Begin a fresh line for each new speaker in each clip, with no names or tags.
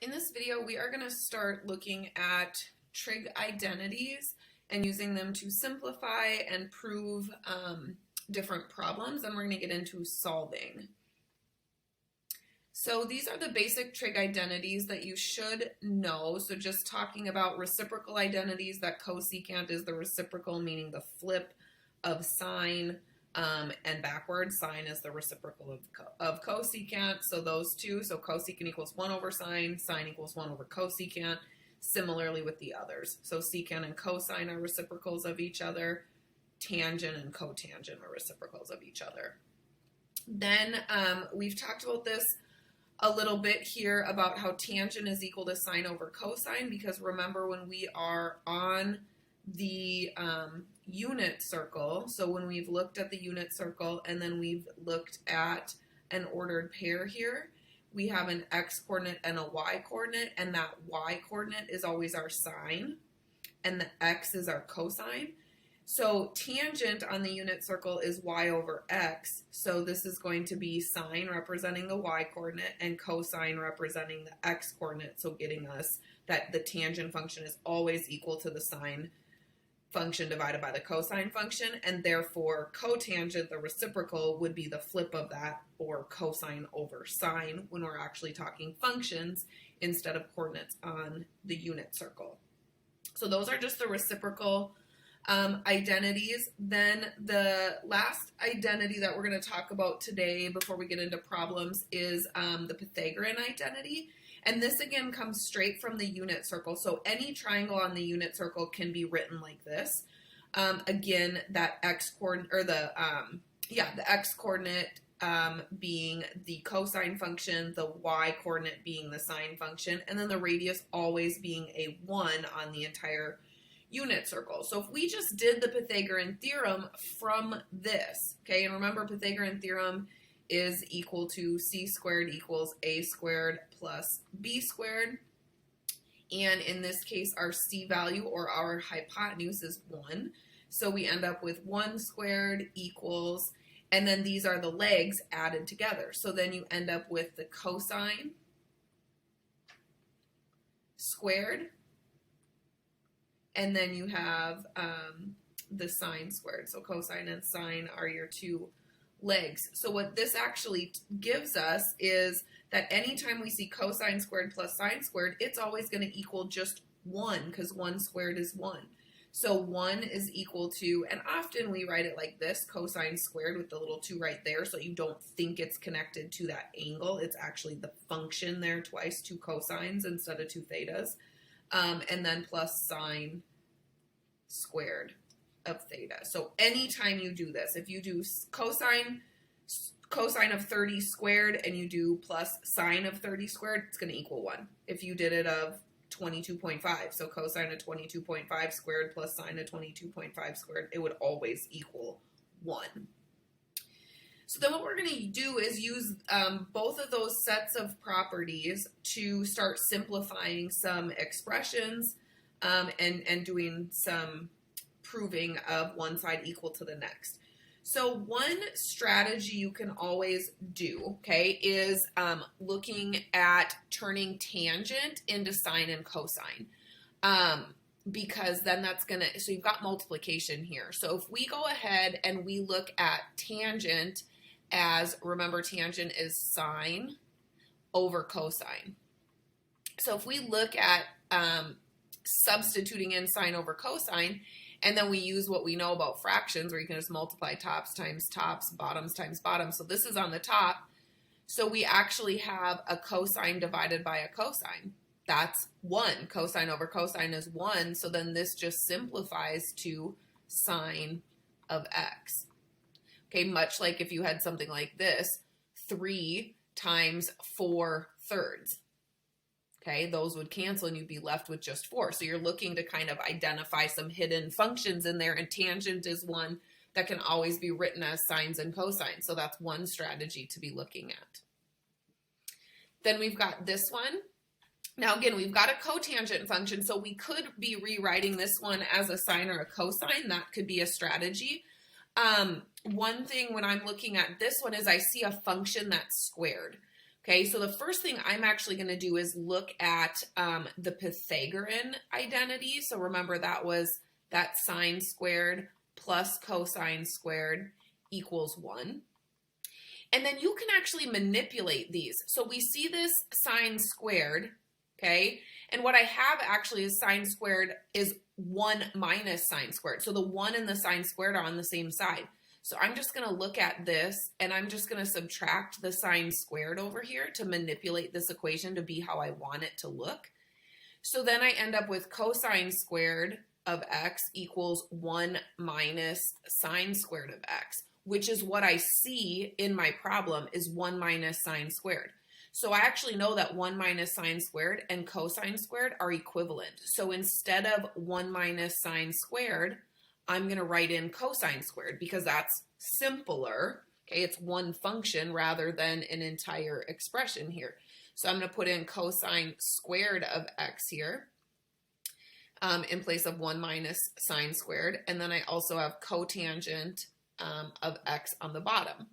In this video, we are going to start looking at trig identities and using them to simplify and prove different problems, and we're going to get into solving. So these are the basic trig identities that you should know. So just talking about reciprocal identities, that cosecant is the reciprocal, meaning the flip of sine, and backwards. Sine is the reciprocal of cosecant, so those two. So cosecant equals 1 over sine, sine equals 1 over cosecant. Similarly with the others. So secant and cosine are reciprocals of each other. Tangent and cotangent are reciprocals of each other. Then we've talked about this a little bit here about how tangent is equal to sine over cosine, because remember when we are on the unit circle, so when we've looked at the unit circle and then we've looked at an ordered pair here, we have an x coordinate and a y coordinate, and that y coordinate is always our sine and the x is our cosine. So tangent on the unit circle is y over x, so this is going to be sine representing the y coordinate and cosine representing the x coordinate, so getting us that the tangent function is always equal to the sine function divided by the cosine function, and therefore cotangent, the reciprocal, would be the flip of that, or cosine over sine, when we're actually talking functions instead of coordinates on the unit circle. So those are just the reciprocal identities. Then the last identity that we're going to talk about today before we get into problems is the Pythagorean identity. And this again comes straight from the unit circle. So any triangle on the unit circle can be written like this. Again, that x coordinate, or the x coordinate being the cosine function, the y coordinate being the sine function, and then the radius always being a 1 on the entire unit circle. So if we just did the Pythagorean theorem from this, okay, and remember Pythagorean theorem is equal to c squared equals a squared plus b squared, and in this case our c value, or our hypotenuse, is 1, so we end up with 1 squared equals, and then these are the legs added together, so then you end up with the cosine squared, and then you have the sine squared. So cosine and sine are your two legs. So what this actually gives us is that anytime we see cosine squared plus sine squared, it's always going to equal just 1, because 1 squared is 1. So 1 is equal to, and often we write it like this, cosine squared with the little 2 right there, so you don't think it's connected to that angle. It's actually the function there twice, 2 cosines instead of 2 thetas. And then plus sine squared of theta. So anytime you do this, if you do cosine of 30 squared and you do plus sine of 30 squared, it's going to equal 1. If you did it of 22.5, so cosine of 22.5 squared plus sine of 22.5 squared, it would always equal 1. So then what we're going to do is use both of those sets of properties to start simplifying some expressions and doing some proving of one side equal to the next. So one strategy you can always do, okay, is looking at turning tangent into sine and cosine. Because then that's going to, so you've got multiplication here. So if we go ahead and we look at tangent as, remember tangent is sine over cosine. So if we look at substituting in sine over cosine, and then we use what we know about fractions, where you can just multiply tops times tops, bottoms times bottoms. So this is on the top. So we actually have a cosine divided by a cosine. That's 1. Cosine over cosine is 1. So then this just simplifies to sine of x. Okay, much like if you had something like this, 3 times 4 thirds. Okay, those would cancel and you'd be left with just 4. So you're looking to kind of identify some hidden functions in there, and tangent is one that can always be written as sines and cosines. So that's one strategy to be looking at. Then we've got this one. Now again, we've got a cotangent function, so we could be rewriting this one as a sine or a cosine. That could be a strategy. One thing when I'm looking at this one is I see a function that's squared. Okay, so the first thing I'm actually going to do is look at the Pythagorean identity. So remember that was that sine squared plus cosine squared equals 1. And then you can actually manipulate these. So we see this sine squared, okay? And what I have actually is sine squared is 1 minus sine squared. So the 1 and the sine squared are on the same side. So I'm just going to look at this and I'm just going to subtract the sine squared over here to manipulate this equation to be how I want it to look. So then I end up with cosine squared of x equals 1 minus sine squared of x, which is what I see in my problem is 1 minus sine squared. So I actually know that 1 minus sine squared and cosine squared are equivalent. So instead of 1 minus sine squared, I'm going to write in cosine squared because that's simpler. Okay, it's one function rather than an entire expression here. So I'm going to put in cosine squared of x here in place of 1 minus sine squared. And then I also have cotangent of x on the bottom.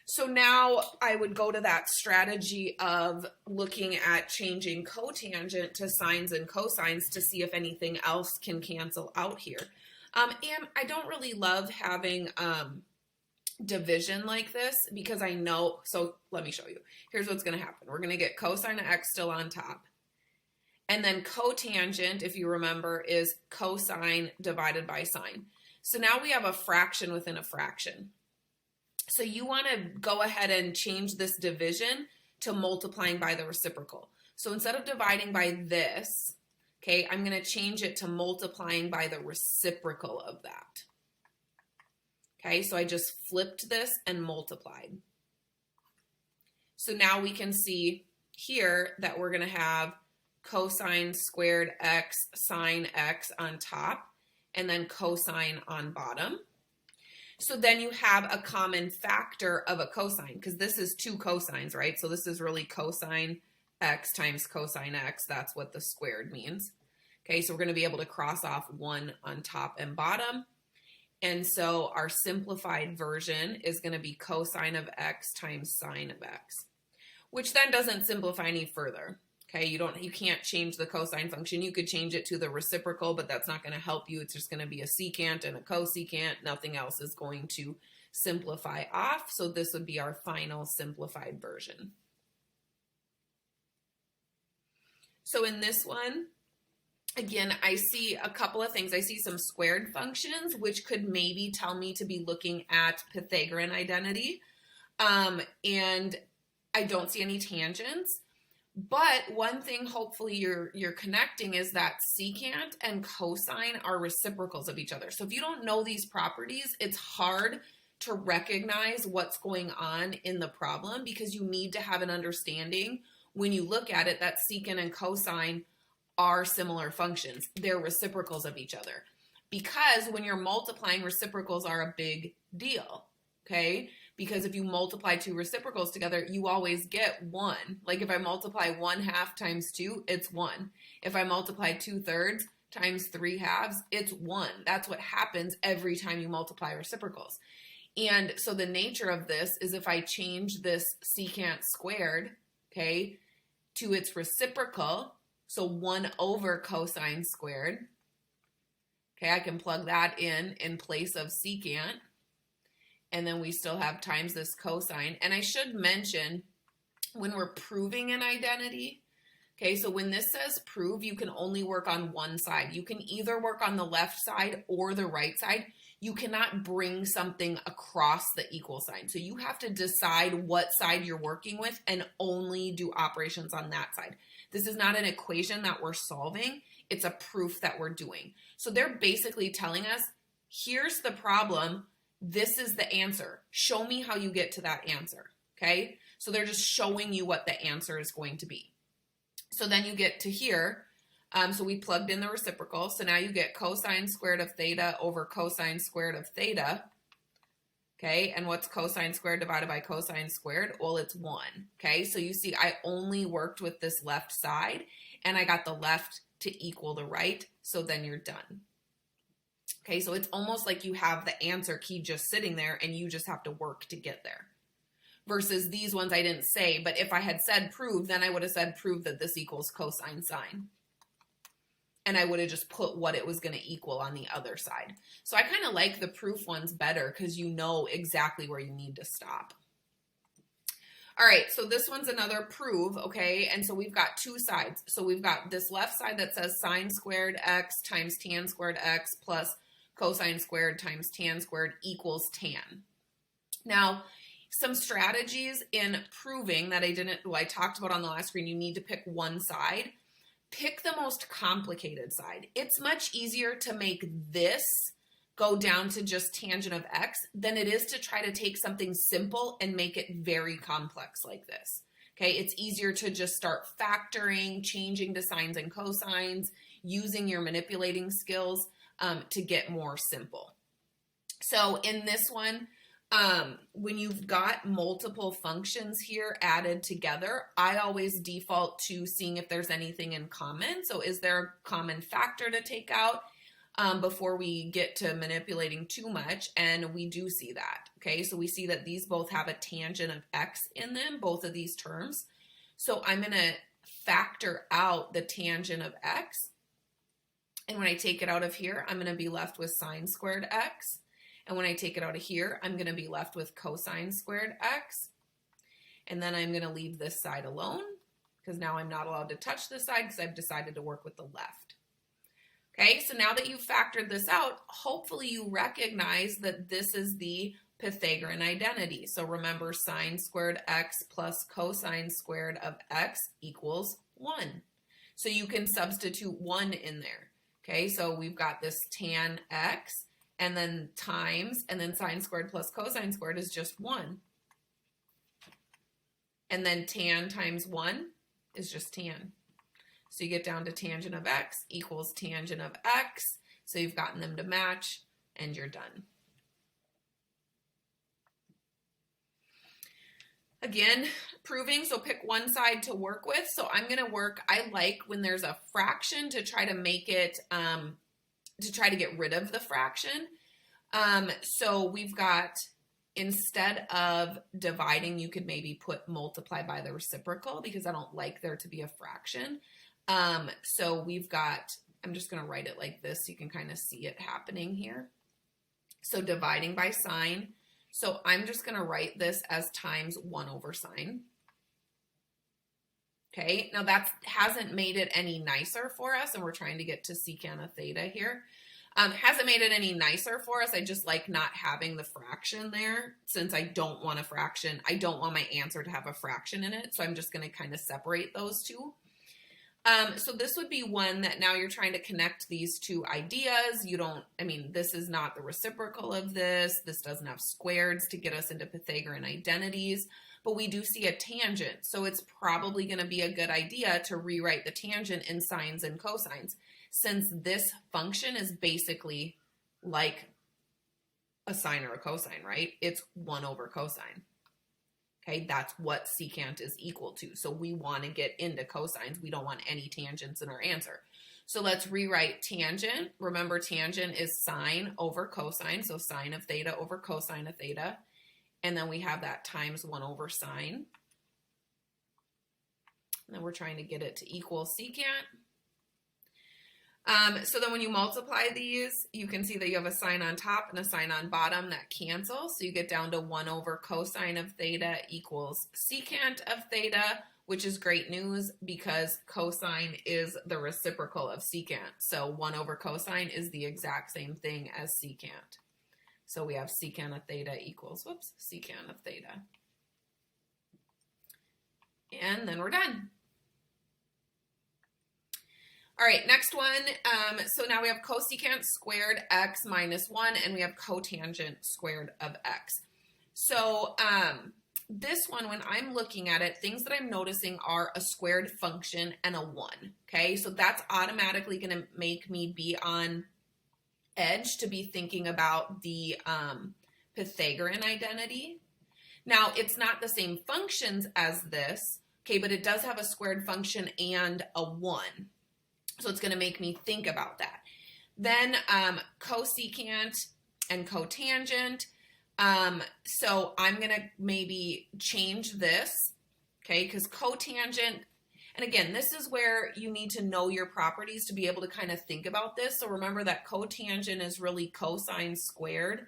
So now I would go to that strategy of looking at changing cotangent to sines and cosines to see if anything else can cancel out here. And I don't really love having division like this because I know, so let me show you. Here's what's going to happen. We're going to get cosine of x still on top. And then cotangent, if you remember, is cosine divided by sine. So now we have a fraction within a fraction. So you want to go ahead and change this division to multiplying by the reciprocal. So instead of dividing by this, okay, I'm going to change it to multiplying by the reciprocal of that. Okay, so I just flipped this and multiplied. So now we can see here that we're going to have cosine squared x sine x on top and then cosine on bottom. So then you have a common factor of a cosine because this is 2 cosines, right? So this is really cosine x times cosine x. That's what the squared means. Okay, so we're going to be able to cross off 1 on top and bottom. And so our simplified version is going to be cosine of x times sine of x, which then doesn't simplify any further. Okay, you can't change the cosine function. You could change it to the reciprocal, but that's not going to help you. It's just going to be a secant and a cosecant. Nothing else is going to simplify off. So this would be our final simplified version. So in this one, again, I see a couple of things. I see some squared functions, which could maybe tell me to be looking at Pythagorean identity. And I don't see any tangents. But one thing hopefully you're connecting is that secant and cosine are reciprocals of each other. So if you don't know these properties, it's hard to recognize what's going on in the problem because you need to have an understanding when you look at it that secant and cosine are similar functions. They're reciprocals of each other. Because when you're multiplying, reciprocals are a big deal, okay? Because if you multiply 2 reciprocals together, you always get 1. Like if I multiply 1/2 times 2, it's 1. If I multiply 2/3 times 3/2, it's 1. That's what happens every time you multiply reciprocals. And so the nature of this is if I change this secant squared, okay, to its reciprocal, so 1 over cosine squared, okay, I can plug that in place of secant. And then we still have times this cosine. And I should mention, when we're proving an identity, okay, so when this says prove, you can only work on one side. You can either work on the left side or the right side. You cannot bring something across the equal sign. So you have to decide what side you're working with and only do operations on that side. This is not an equation that we're solving. It's a proof that we're doing. So they're basically telling us, here's the problem. This is the answer. Show me how you get to that answer, okay? So they're just showing you what the answer is going to be. So then you get to here. So we plugged in the reciprocal. So now you get cosine squared of theta over cosine squared of theta, okay? And what's cosine squared divided by cosine squared? Well, it's 1, okay? So you see I only worked with this left side, and I got the left to equal the right, so then you're done. Okay, so it's almost like you have the answer key just sitting there and you just have to work to get there. versus these ones I didn't say, but if I had said prove, then I would have said prove that this equals cosine sine. And I would have just put what it was going to equal on the other side. So I kind of like the proof ones better because you know exactly where you need to stop. All right, so this one's another prove, okay? And so we've got two sides. So we've got this left side that says sine squared x times tan squared x plus cosine squared times tan squared equals tan. Now, some strategies in proving that I talked about on the last screen, you need to pick one side. Pick the most complicated side. It's much easier to make this go down to just tangent of x than it is to try to take something simple and make it very complex like this. Okay, it's easier to just start factoring, changing to sines and cosines, using your manipulating skills to get more simple. So in this one, when you've got multiple functions here added together, I always default to seeing if there's anything in common. So is there a common factor to take out before we get to manipulating too much? And we do see that. Okay, so we see that these both have a tangent of x in them, both of these terms. So I'm going to factor out the tangent of x. And when I take it out of here, I'm going to be left with sine squared x. And when I take it out of here, I'm going to be left with cosine squared x. And then I'm going to leave this side alone because now I'm not allowed to touch this side because I've decided to work with the left. Okay, so now that you've factored this out, hopefully you recognize that this is the Pythagorean identity. So remember, sine squared x plus cosine squared of x equals 1. So you can substitute 1 in there. Okay, so we've got this tan x, and then times, and then sine squared plus cosine squared is just 1. And then tan times 1 is just tan. So you get down to tangent of x equals tangent of x. So you've gotten them to match, and you're done. Again, proving, so pick one side to work with. So I'm going to work, I like when there's a fraction to try to make it, to try to get rid of the fraction. So we've got, instead of dividing, you could maybe put multiply by the reciprocal because I don't like there to be a fraction. So we've got, I'm just going to write it like this so you can kind of see it happening here. So dividing by sine. So I'm just going to write this as times 1 over sine. Okay, now that hasn't made it any nicer for us, and we're trying to get to secant of theta here. Hasn't made it any nicer for us. I just like not having the fraction there since I don't want a fraction. I don't want my answer to have a fraction in it, so I'm just going to kind of separate those two. So this would be one that now you're trying to connect these two ideas. You don't, I mean, this is not the reciprocal of this. This doesn't have squareds to get us into Pythagorean identities, but we do see a tangent. So it's probably going to be a good idea to rewrite the tangent in sines and cosines, since this function is basically like a sine or a cosine, right? It's 1 over cosine. Okay, that's what secant is equal to. So we want to get into cosines. We don't want any tangents in our answer. So let's rewrite tangent. Remember, tangent is sine over cosine. So sine of theta over cosine of theta. And then we have that times 1 over sine. And then we're trying to get it to equal secant. So then when you multiply these, you can see that you have a sine on top and a sine on bottom that cancel. So you get down to 1 over cosine of theta equals secant of theta, which is great news because cosine is the reciprocal of secant. So 1 over cosine is the exact same thing as secant. So we have secant of theta equals, secant of theta. And then we're done. All right, next one. So now we have cosecant squared x minus 1, and we have cotangent squared of x. So this one, when I'm looking at it, things that I'm noticing are a squared function and a 1. Okay, so that's automatically going to make me be on edge to be thinking about the Pythagorean identity. Now, it's not the same functions as this, okay, but it does have a squared function and a 1. So it's going to make me think about that. Then cosecant and cotangent. So I'm going to maybe change this, okay, because cotangent, and again, this is where you need to know your properties to be able to kind of think about this. So remember that cotangent is really cosine squared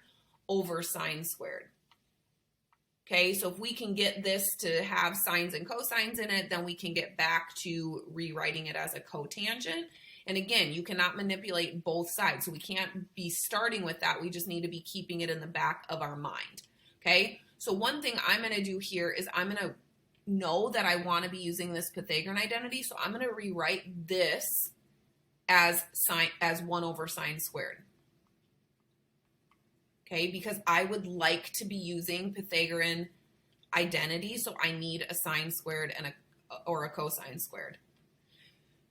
over sine squared. Okay, so if we can get this to have sines and cosines in it, then we can get back to rewriting it as a cotangent. And again, you cannot manipulate both sides. So we can't be starting with that. We just need to be keeping it in the back of our mind. Okay, so one thing I'm going to do here is I'm going to know that I want to be using this Pythagorean identity. So I'm going to rewrite this as 1 over sine squared. Okay, because I would like to be using Pythagorean identity, so I need a sine squared and a cosine squared.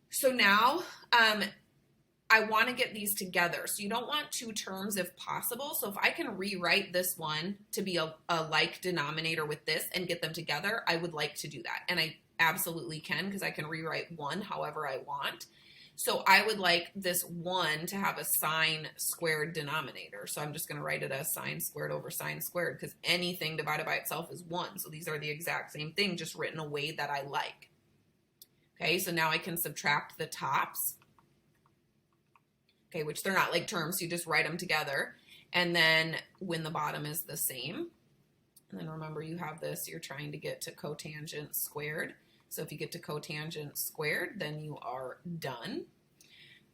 So now I want to get these together. So you don't want two terms if possible. So if I can rewrite this one to be a like denominator with this and get them together, I would like to do that. And I absolutely can, because I can rewrite 1 however I want. So I would like this 1 to have a sine squared denominator. So I'm just going to write it as sine squared over sine squared, because anything divided by itself is 1. So these are the exact same thing, just written a way that I like. Okay, so now I can subtract the tops. Okay, which they're not like terms, so you just write them together. And then when the bottom is the same, and then remember you have this, you're trying to get to cotangent squared. So if you get to cotangent squared, then you are done.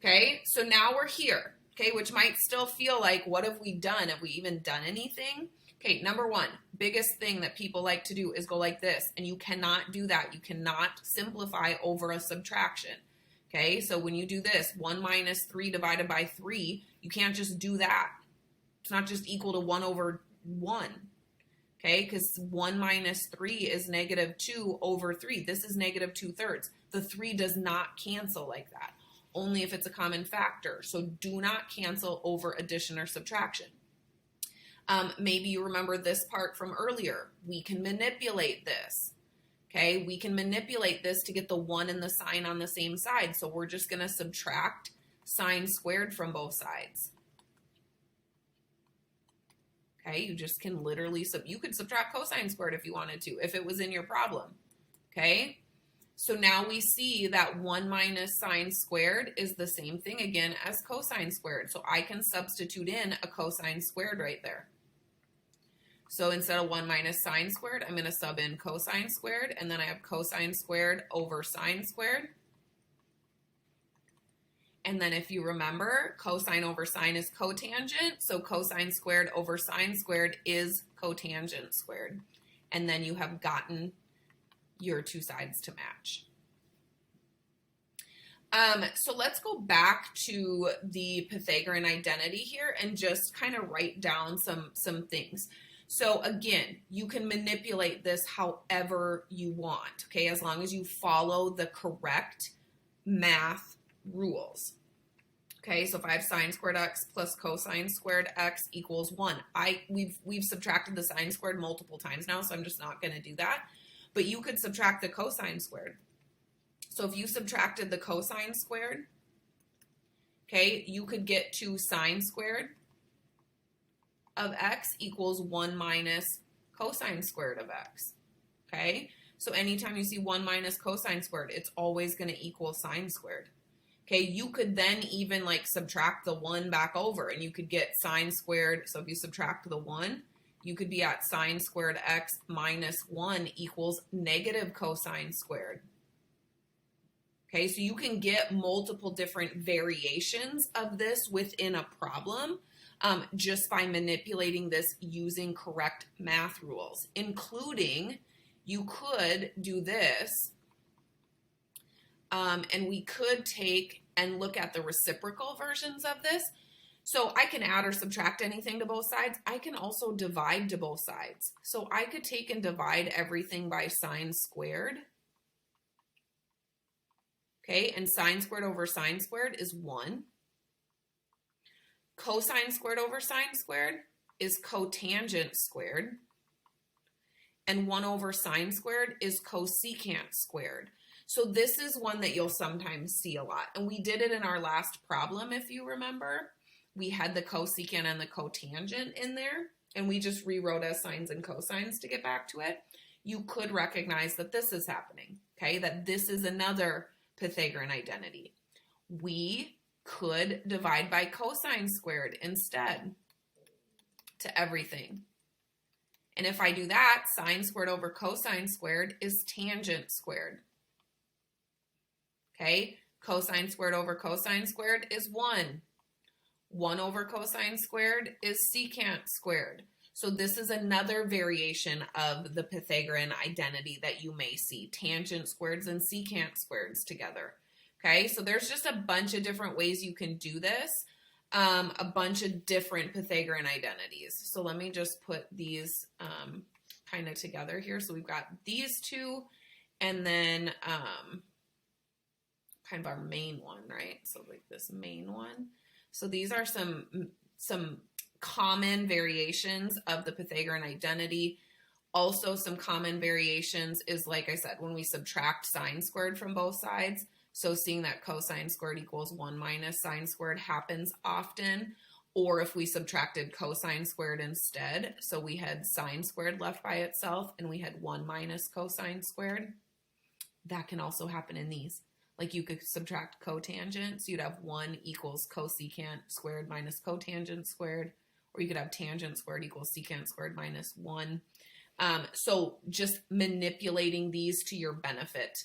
Okay, so now we're here, okay, which might still feel like, what have we done? Have we even done anything? Okay, number one, biggest thing that people like to do is go like this, and you cannot do that. You cannot simplify over a subtraction. Okay, so when you do this, 1 minus 3 divided by 3, you can't just do that. It's not just equal to 1 over 1. Okay, because 1 minus 3 is negative 2 over 3. This is negative 2/3. The 3 does not cancel like that, only if it's a common factor. So do not cancel over addition or subtraction. Maybe you remember this part from earlier. We can manipulate this. Okay, we can manipulate this to get the 1 and the sine on the same side. So we're just going to subtract sine squared from both sides. Okay, you just can literally, you could subtract cosine squared if you wanted to, if it was in your problem. Okay, so now we see that 1 minus sine squared is the same thing again as cosine squared. So I can substitute in a cosine squared right there. So instead of 1 minus sine squared, I'm going to sub in cosine squared, and then I have cosine squared over sine squared. And then if you remember, cosine over sine is cotangent, so cosine squared over sine squared is cotangent squared. And then you have gotten your two sides to match. So let's go back to the Pythagorean identity here and just kind of write down some things. So again, you can manipulate this however you want, okay, as long as you follow the correct math rules. Okay, so if I have sine squared x plus cosine squared x equals 1. We've subtracted the sine squared multiple times now, so I'm just not going to do that. But you could subtract the cosine squared. So if you subtracted the cosine squared, okay, you could get to sine squared of x equals 1 minus cosine squared of x. Okay, so anytime you see 1 minus cosine squared, it's always going to equal sine squared. Okay, you could then even like subtract the 1 back over, and you could get sine squared. So if you subtract the 1, you could be at sine squared x minus 1 equals negative cosine squared. Okay, so you can get multiple different variations of this within a problem just by manipulating this using correct math rules, including you could do this. And we could take and look at the reciprocal versions of this. So I can add or subtract anything to both sides. I can also divide to both sides. So I could take and divide everything by sine squared. Okay, and sine squared over sine squared is 1. Cosine squared over sine squared is cotangent squared. And 1 over sine squared is cosecant squared. So this is one that you'll sometimes see a lot. And we did it in our last problem, if you remember. We had the cosecant and the cotangent in there. and we just rewrote as sines and cosines to get back to it, you could recognize that this is happening, okay? That this is another Pythagorean identity. We could divide by cosine squared instead to everything. And if I do that, sine squared over cosine squared is tangent squared. Okay, cosine squared over cosine squared is 1. 1 over cosine squared is secant squared. So this is another variation of the Pythagorean identity that you may see, tangent squareds and secant squareds together. Okay, so there's just a bunch of different ways you can do this, a bunch of different Pythagorean identities. So let me just put these kind of together here. So we've got these two, and then kind of our main one, right? So like this main one. So these are some common variations of the Pythagorean identity. Also some common variations is, like I said, when we subtract sine squared from both sides. So seeing that cosine squared equals 1 minus sine squared happens often. Or if we subtracted cosine squared instead, so we had sine squared left by itself and we had 1 minus cosine squared, that can also happen in these. Like you could subtract cotangent, so you'd have 1 equals cosecant squared minus cotangent squared, or you could have tangent squared equals secant squared minus 1. So just manipulating these to your benefit